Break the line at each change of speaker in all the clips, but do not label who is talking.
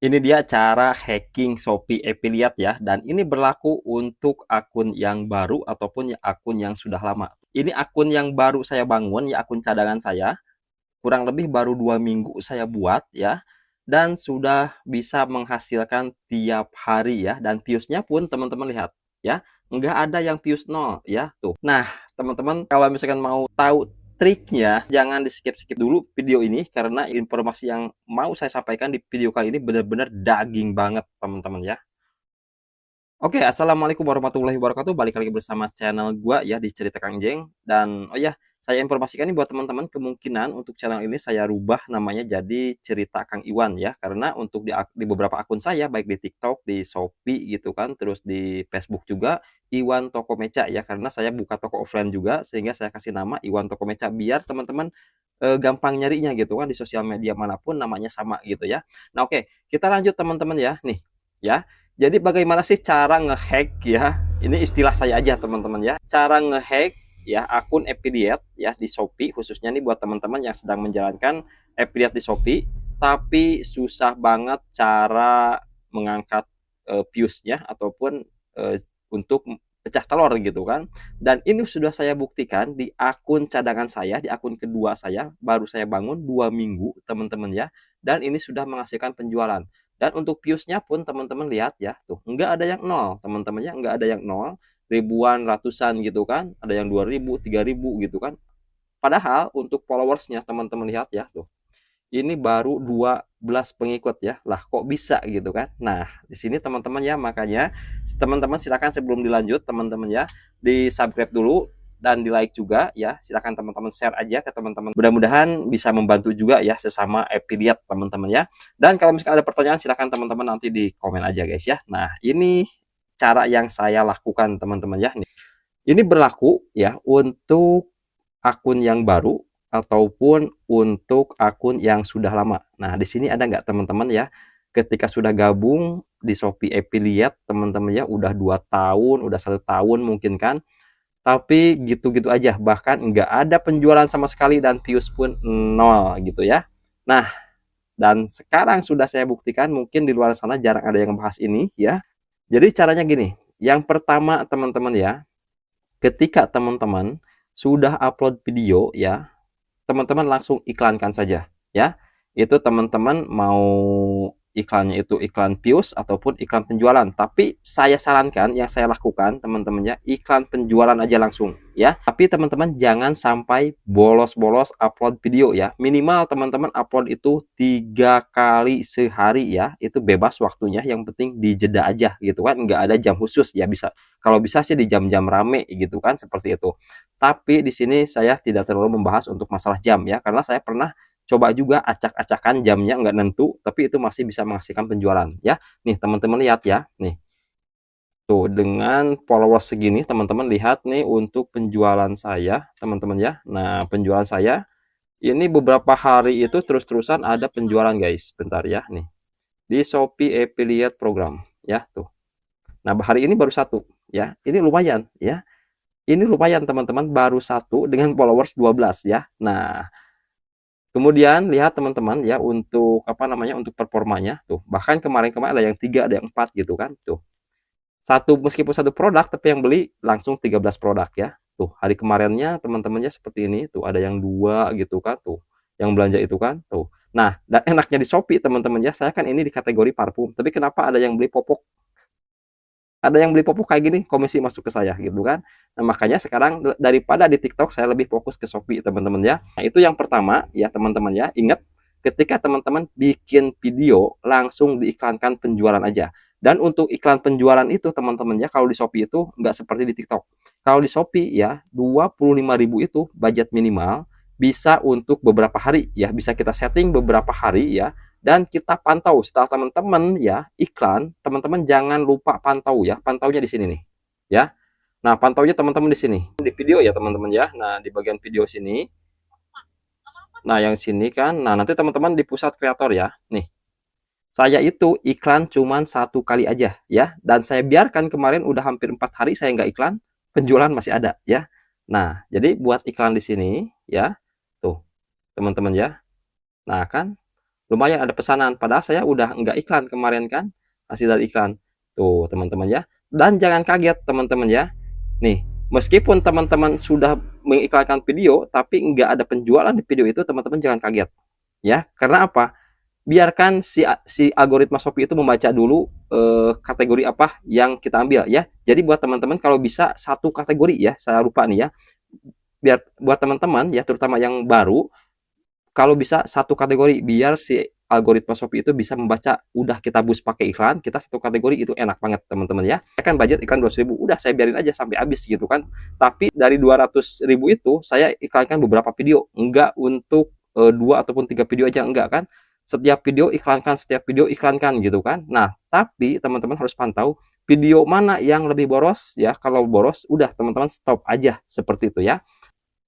Ini dia cara hacking Shopee Affiliate ya, dan ini berlaku untuk akun yang baru ataupun akun yang sudah lama. Ini akun yang baru saya bangun ya, akun cadangan saya. Kurang lebih baru 2 minggu saya buat ya, dan sudah bisa menghasilkan tiap hari ya, dan viewsnya pun teman-teman lihat ya, nggak ada yang views nol ya tuh. Nah teman-teman, kalau misalkan mau tahu triknya, jangan di skip-skip dulu video ini, karena informasi yang mau saya sampaikan di video kali ini benar-benar daging banget teman-teman ya. Oke, assalamualaikum warahmatullahi wabarakatuh. Balik lagi bersama channel gua ya di Cerita Kang Jeng. Dan oh ya, saya informasikan nih buat teman-teman, kemungkinan untuk channel ini saya rubah namanya jadi Cerita Kang Iwan ya. Karena untuk di beberapa akun saya, baik di TikTok, di Shopee gitu kan, terus di Facebook juga, Iwan Toko Meca ya. Karena saya buka toko offline juga, sehingga saya kasih nama Iwan Toko Meca biar teman-teman gampang nyarinya gitu kan, di sosial media manapun namanya sama gitu ya. Nah oke, kita lanjut teman-teman ya. Nih ya, jadi bagaimana sih cara ngehack ya? Ini istilah saya aja teman-teman ya. Cara ngehack ya akun affiliate ya di Shopee, khususnya nih buat teman-teman yang sedang menjalankan affiliate di Shopee tapi susah banget cara mengangkat viewsnya ataupun untuk pecah telur gitu kan. Dan ini sudah saya buktikan di akun cadangan saya, di akun kedua saya, baru saya bangun 2 minggu teman-teman ya. Dan ini sudah menghasilkan penjualan. Dan untuk viewsnya pun teman-teman lihat ya, tuh nggak ada yang nol teman-temannya, nggak ada yang nol, ribuan, ratusan gitu kan, ada yang 2.000, 3.000 gitu kan. Padahal untuk followersnya teman-teman lihat ya, tuh ini baru 12 pengikut ya, lah kok bisa gitu kan. Nah di sini teman-teman ya, makanya teman-teman silakan sebelum dilanjut teman-teman ya, di subscribe dulu dan di like juga ya. Silakan teman-teman share aja ke teman-teman, mudah-mudahan bisa membantu juga ya sesama affiliate teman-teman ya. Dan kalau misalkan ada pertanyaan, silakan teman-teman nanti di komen aja guys ya. Nah ini cara yang saya lakukan teman-teman ya. Ini berlaku ya untuk akun yang baru ataupun untuk akun yang sudah lama. Nah, di sini ada nggak teman-teman ya, ketika sudah gabung di Shopee Affiliate, teman-teman ya, udah 2 tahun, udah 1 tahun mungkin kan, tapi gitu-gitu aja, bahkan nggak ada penjualan sama sekali dan views pun nol gitu ya. Nah, dan sekarang sudah saya buktikan, mungkin di luar sana jarang ada yang bahas ini ya. Jadi caranya gini, yang pertama teman-teman ya, ketika teman-teman sudah upload video ya, teman-teman langsung iklankan saja ya. Itu teman-teman mau iklannya itu iklan views ataupun iklan penjualan, tapi saya sarankan, yang saya lakukan teman-teman ya, iklan penjualan aja langsung ya. Tapi teman-teman jangan sampai bolos-bolos upload video ya. Minimal teman-teman upload itu 3 kali sehari ya, itu bebas waktunya, yang penting dijeda aja gitu kan, nggak ada jam khusus ya. Bisa, kalau bisa sih di jam-jam rame gitu kan, seperti itu. Tapi di sini saya tidak terlalu membahas untuk masalah jam ya, karena saya pernah coba juga acak-acakan jamnya nggak nentu, tapi itu masih bisa menghasilkan penjualan ya. Nih teman-teman lihat ya, nih tuh dengan followers segini teman-teman lihat nih untuk penjualan saya teman-teman ya. Nah penjualan saya ini beberapa hari itu terus-terusan ada penjualan guys. Bentar ya, nih di Shopee Affiliate Program ya tuh. Nah hari ini baru satu ya, ini lumayan ya. Ini lumayan teman-teman, baru satu dengan followers 12 ya. Nah kemudian lihat teman-teman ya, untuk apa namanya, untuk performanya tuh. Bahkan kemarin-kemarin ada yang 3, ada yang 4 gitu kan tuh. Satu, meskipun satu produk tapi yang beli langsung 13 produk ya. Tuh, hari kemarinnya teman-temannya seperti ini tuh, ada yang 2 gitu kan tuh. Yang belanja itu kan tuh. Nah, dan enaknya di Shopee teman-teman ya, saya kan ini di kategori parfum, tapi kenapa ada yang beli popok, ada yang beli popok kayak gini, komisi masuk ke saya gitu kan. Nah makanya sekarang daripada di TikTok, saya lebih fokus ke Shopee teman-teman ya. Nah itu yang pertama ya teman-teman ya, ingat ketika teman-teman bikin video langsung diiklankan penjualan aja. Dan untuk iklan penjualan itu teman-teman ya, kalau di Shopee itu nggak seperti di TikTok. Kalau di Shopee ya 25.000 itu budget minimal, bisa untuk beberapa hari ya, bisa kita setting beberapa hari ya, dan kita pantau setelah teman-teman ya iklan. Teman-teman jangan lupa pantau ya, pantaunya di sini nih ya. Nah pantaunya teman-teman di sini di video ya teman-teman ya. Nah di bagian video sini, nah yang sini kan, nah nanti teman-teman di pusat kreator ya, nih saya itu iklan cuman 1 kali aja ya, dan saya biarkan kemarin udah hampir 4 hari saya nggak iklan, penjualan masih ada ya. Nah jadi buat iklan di sini ya, tuh teman-teman ya. Nah kan lumayan ada pesanan. Padahal saya udah nggak iklan kemarin kan, hasil dari iklan. Tuh teman-teman ya. Dan jangan kaget teman-teman ya. Nih, meskipun teman-teman sudah mengiklankan video, tapi nggak ada penjualan di video itu, teman-teman jangan kaget. Ya, karena apa? Biarkan si algoritma Shopee itu membaca dulu kategori apa yang kita ambil ya. Jadi buat teman-teman kalau bisa satu kategori ya, saya lupa nih ya. Biar buat teman-teman ya, terutama yang baru, kalau bisa satu kategori biar si algoritma Shopee itu bisa membaca udah kita boost pakai iklan, kita satu kategori itu enak banget teman-teman ya. Kan budget iklan 200.000, udah saya biarin aja sampai habis gitu kan. Tapi dari 200.000 itu saya iklankan beberapa video, enggak untuk 2 ataupun 3 video aja, enggak kan. Setiap video iklankan gitu kan. Nah, tapi teman-teman harus pantau video mana yang lebih boros ya. Kalau boros udah teman-teman stop aja seperti itu ya.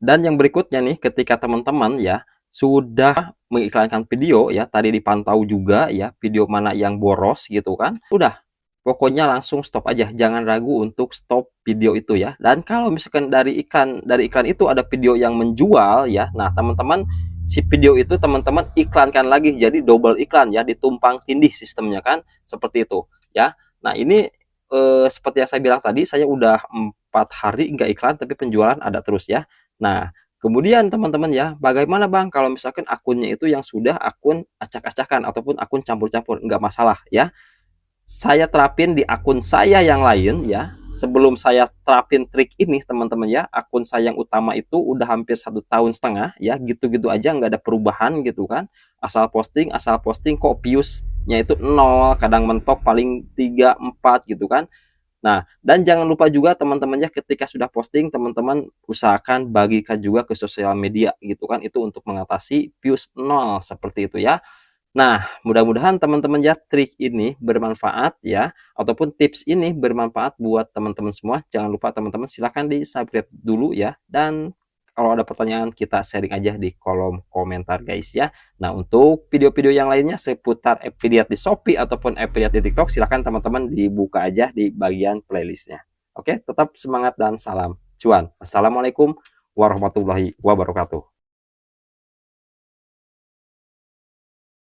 Dan yang berikutnya nih, ketika teman-teman ya sudah mengiklankan video ya, tadi dipantau juga ya video mana yang boros gitu kan, udah pokoknya langsung stop aja, jangan ragu untuk stop video itu ya. Dan kalau misalkan dari iklan itu ada video yang menjual ya, nah teman-teman si video itu teman-teman iklankan lagi, jadi double iklan ya, ditumpang tindih sistemnya kan, seperti itu ya. Nah ini seperti yang saya bilang tadi, saya udah 4 hari nggak iklan tapi penjualan ada terus ya. Nah, kemudian teman-teman ya, bagaimana Bang kalau misalkan akunnya itu yang sudah akun acak-acakan ataupun akun campur-campur, nggak masalah ya. Saya terapin di akun saya yang lain ya. Sebelum saya terapin trik ini teman-teman ya, akun saya yang utama itu udah hampir 1,5 tahun ya, gitu-gitu aja nggak ada perubahan gitu kan. Asal posting kok views-nya itu nol, kadang mentok paling 3 4 gitu kan. Nah, dan jangan lupa juga teman-teman ya, ketika sudah posting, teman-teman usahakan bagikan juga ke sosial media gitu kan, itu untuk mengatasi views nol seperti itu ya. Nah, mudah-mudahan teman-teman ya trik ini bermanfaat ya, ataupun tips ini bermanfaat buat teman-teman semua. Jangan lupa teman-teman silahkan di subscribe dulu ya, dan kalau ada pertanyaan kita sharing aja di kolom komentar guys ya. Nah, untuk video-video yang lainnya seputar affiliate di Shopee ataupun affiliate di TikTok, silahkan teman-teman dibuka aja di bagian playlistnya. Oke, tetap semangat dan salam cuan. Assalamualaikum warahmatullahi wabarakatuh.